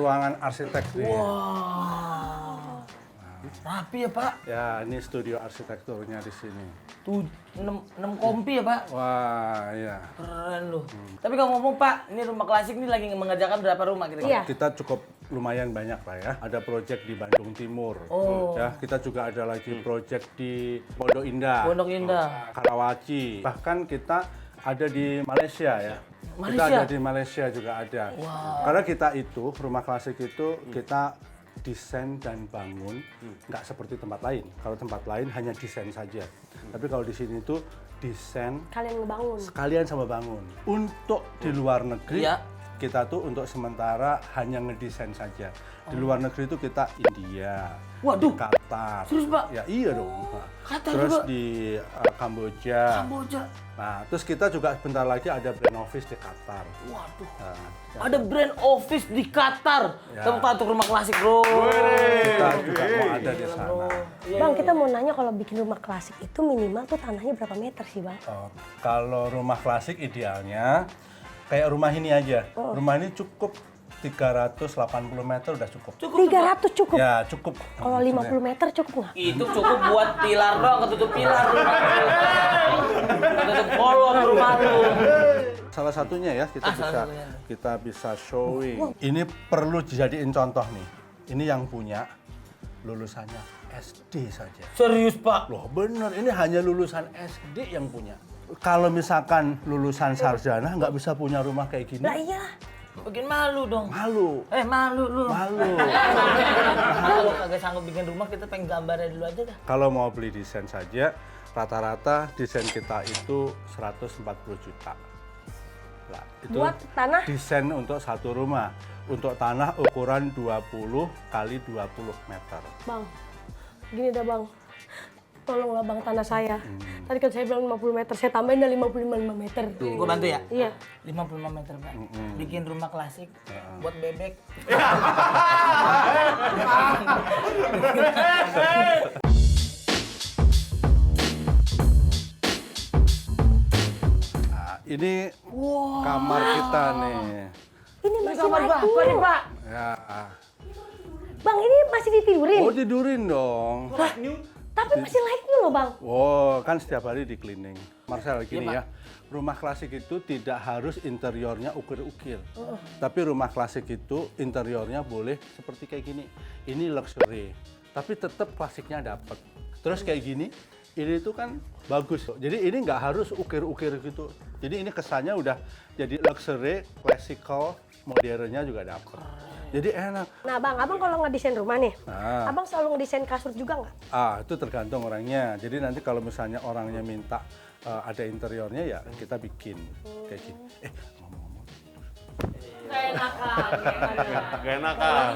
ruangan arsitek nih. Wah, rapi ya Pak. Ya, ini studio arsitekturnya di sini. Tuh 6 kompi ya Pak. Wah, iya. Keren loh. Tapi kalau ngomong Pak, ini rumah klasik ini lagi mengerjakan berapa rumah kira-kira? Iya. Kita cukup lumayan banyak lah ya. Ada proyek di Bandung Timur. Ya, kita juga ada lagi proyek di Pondok Indah. Pondok Indah. Karawaci. Bahkan kita ada di Malaysia ya. Kita Malaysia? ada di Malaysia juga ada. Karena kita itu, rumah klasik itu kita desain dan bangun nggak seperti tempat lain. Kalau tempat lain hanya desain saja. Tapi kalau di sini itu desain Kalian ngebangun. sekalian sama bangun. Untuk di luar negeri, Iya. kita tuh untuk sementara hanya ngedesain saja. Di luar negeri itu kita India, Waduh. Qatar. Serius, Pak? Ya iya dong. Qatar Terus juga? di Kamboja. Kamboja. Nah, terus kita juga sebentar lagi ada brand office di Qatar. Waduh. Nah, Ada brand office di Qatar. Ya. Tempat untuk rumah klasik, Bro. kita juga mau ada di sana. Iya, Bang, kita mau nanya kalau bikin rumah klasik itu minimal tuh tanahnya berapa meter sih, Bang? Kalau rumah klasik idealnya kayak rumah ini aja. Rumah ini cukup 380 meter udah cukup. 300 cukup. Ya, cukup. Kalau 50 meter cukup nggak? Itu cukup buat pilar doang, ketutup pilar rumah lu. Ketutup kolom rumah lu. Salah satunya ya salah kita satunya. bisa showing. Ini perlu dijadiin contoh nih. Ini yang punya lulusannya SD saja. Serius, Pak? Loh bener, ini hanya lulusan SD yang punya. Kalau misalkan lulusan sarjana nggak bisa punya rumah kayak gini, Lah iya. Bikin malu dong. malu. Malu lu. Malu. Kalau kagak sanggup bikin rumah, kita pengen gambarnya dulu aja dah. Kalau mau beli desain saja, rata-rata desain kita itu 140 juta. Nah, itu Buat tanah? desain untuk satu rumah. Untuk tanah ukuran 20 kali 20 meter. Bang, gini dah Bang. Tolonglah Bang tanah saya. Tadi kan saya bilang 50 meter, saya tambahin dah 55 meter. Gue bantu ya? Iya. 55 meter, Pak. Bikin rumah klasik buat bebek. Nah, ini kamar kita nih. Ini masih Kamar light berapa nih, dulu. Pak? Ya. Bang, ini masih ditidurin. Oh, tidurin dong. Tapi masih light dulu loh Bang. Oh, kan setiap hari di cleaning. Marcel, gini ya. Rumah klasik itu tidak harus interiornya ukir-ukir. Tapi rumah klasik itu interiornya boleh seperti kayak gini. Ini luxury. Tapi tetap klasiknya dapat. Terus kayak gini, ini tuh kan bagus. Jadi ini nggak harus ukir-ukir gitu. Jadi ini kesannya udah jadi luxury, classical, modernnya juga dapat. Jadi enak. Nah Bang, Abang kalau ngedesain rumah nih, Nah. Abang selalu ngedesain kasur juga nggak? Itu tergantung orangnya. Jadi nanti kalau misalnya orangnya minta ada interiornya ya kita bikin kayak gini. Ngomong-ngomong. Gak enakan.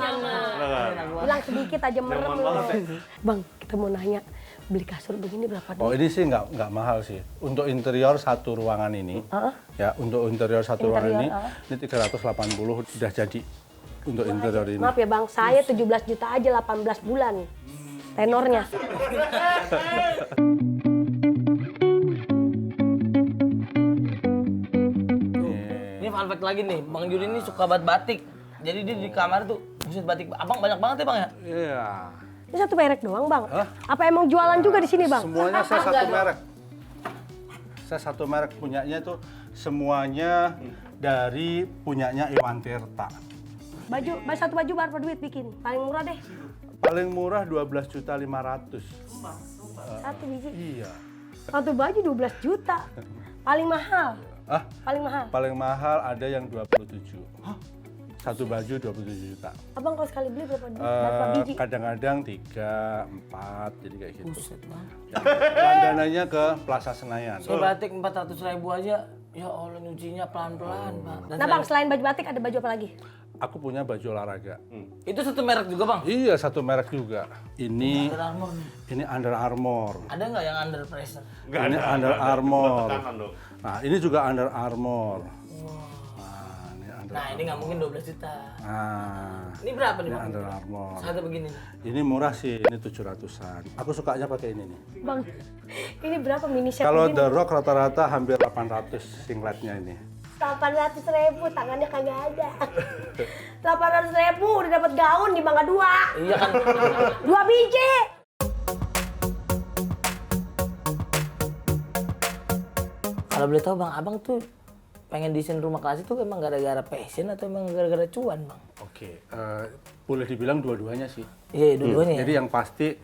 Bilang sedikit aja merem loh. Bang, kita mau nanya, beli kasur begini berapa Oh duit? ini sih nggak mahal sih. Untuk interior satu ruangan ini, ya untuk interior satu ruangan ini 380 udah jadi untuk interior ini. Maaf ya Bang, saya 17 juta aja 18 bulan. Tenornya. Ini fun fact lagi nih, Bang Juri ini suka banget batik. Jadi dia di kamar tuh buset batik. Abang banyak banget ya Bang ya? Iya. Ini satu merek doang Bang? Apa emang jualan juga di sini Bang? Semuanya saya satu merek. Saya satu merek punyanya itu semuanya dari punyanya Iwan Tirta. Satu baju berapa duit bikin? Paling murah deh. Paling murah 12.500.000. Satu biji. Iya. Satu baju 12 juta. Paling mahal. Paling mahal. Paling mahal ada yang 27. Satu baju 27 juta. Abang kalau sekali beli berapa biji? Kadang-kadang 3, 4, jadi kayak gitu. Buset Bang. Langganannya ke Plaza Senayan. Saya batik 400.000 aja. Ya Allah nyucinya pelan-pelan Pak. Dan Nah Bang, selain baju batik ada baju apa lagi? Aku punya baju olahraga. itu satu merek juga Bang? Iya, satu merek juga. Ini Under Armour nih. ini Under Armour. Ada nggak yang under pressure? Ini Under Armour. Tekanan dong. Nah, ini juga Under Armour. Nah ini nggak mungkin 12 juta. Nah, Ini berapa nih ini Bang? Under Armour. Satu begini nih. Ini murah sih, ini 700-an. Aku sukanya pakai ini nih. Bang, ini berapa mini set Kalau begini? The Rock rata-rata hampir 800 singletnya ini. 800.000, tangannya kagak ada. 800.000 udah dapat gaun di Mangga 2. Iya kan. 2 biji. Kalau boleh tahu Bang, Abang tuh pengen desain rumah klasik tuh emang gara-gara passion atau emang gara-gara cuan Bang? Oke, boleh dibilang dua-duanya sih. Iya, dua-duanya. Jadi yang pasti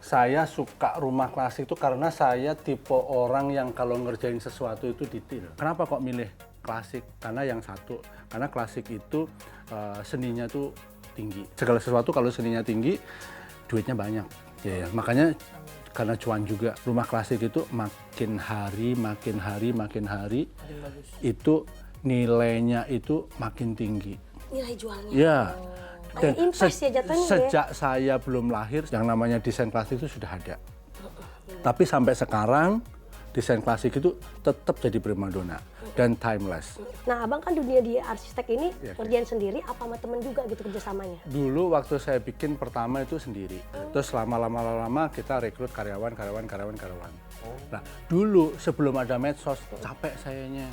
saya suka rumah klasik itu karena saya tipe orang yang kalau ngerjain sesuatu itu detail. Kenapa kok milih klasik? Karena yang satu, karena klasik itu seninya tuh tinggi. Segala sesuatu kalau seninya tinggi, duitnya banyak. Ya, makanya karena cuan juga, rumah klasik itu makin hari itu nilainya itu makin tinggi. Nilai jualnya. Ya. Kayak invest ya jatuhnya ya. Sejak saya belum lahir, yang namanya desain klasik itu sudah ada. Tapi sampai sekarang, desain klasik itu tetap jadi primadona dan timeless. Nah, Abang kan dunia di arsitek ini ngerjain sendiri apa sama temen juga gitu kerjasamanya? Dulu waktu saya bikin pertama itu sendiri. Terus lama-lama kita rekrut karyawan. Nah, dulu sebelum ada medsos, capek sayanya.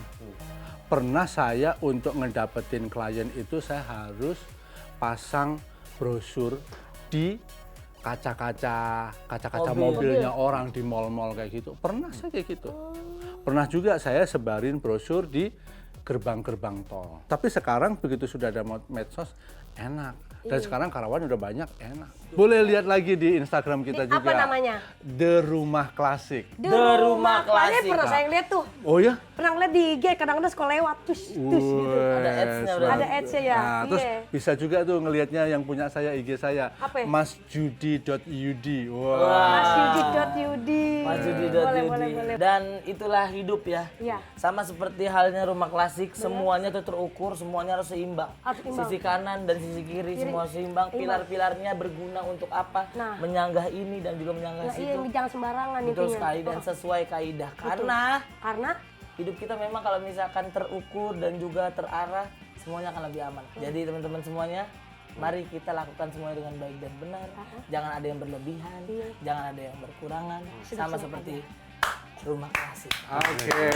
Pernah saya untuk ngedapetin klien itu saya harus pasang brosur di kaca-kaca mobilnya orang di mall-mall kayak gitu. Pernah saya kayak gitu. Pernah juga saya sebarin brosur di gerbang-gerbang tol. Tapi sekarang begitu sudah ada medsos, enak. Dan sekarang karyawan udah banyak, enak. Boleh lihat lagi di Instagram kita juga. Apa namanya? The Rumah Klasik. The Rumah Klasik. Pernah saya lihat tuh. Oh ya? Pernah ngeliat di IG, kadang-kadang suka lewat. Tus gitu. Ada ads-nya udah. Ada ads-nya ya. Nah, terus bisa juga tuh ngelihatnya yang punya saya IG saya. Apa ya? masjudi.ud. Masyudi.yudi. Boleh. Dan itulah hidup ya. Iya. Sama seperti halnya rumah klasik, semuanya tuh terukur, semuanya harus seimbang. Harus seimbang. Sisi kanan dan sisi kiri semua seimbang. Pilar-pilarnya berguna untuk apa? Nah. Menyanggah ini dan juga menyanggah Nah, situ. iya, jangan sembarangan Betul intinya. sekali dan sesuai kaidah. Karena Karena hidup kita memang kalau misalkan terukur dan juga terarah, semuanya akan lebih aman. Jadi teman-teman semuanya, mari kita lakukan semuanya dengan baik dan benar. Jangan ada yang berlebihan, jangan ada yang berkurangan. Sama seperti rumah klasik. Oke.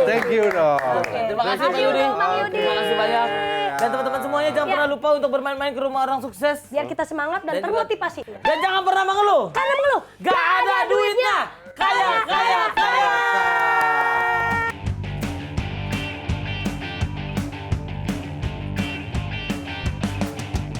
Thank you dong. Terima kasih Bang Yudi. Bang Yudi. Terima kasih banyak. Dan teman-teman semuanya jangan pernah lupa untuk bermain-main ke rumah orang sukses. biar kita semangat dan Dan juga- termotivasi. Dan jangan pernah mengeluh. Karena mengeluh. Gak ada duitnya. Kaya.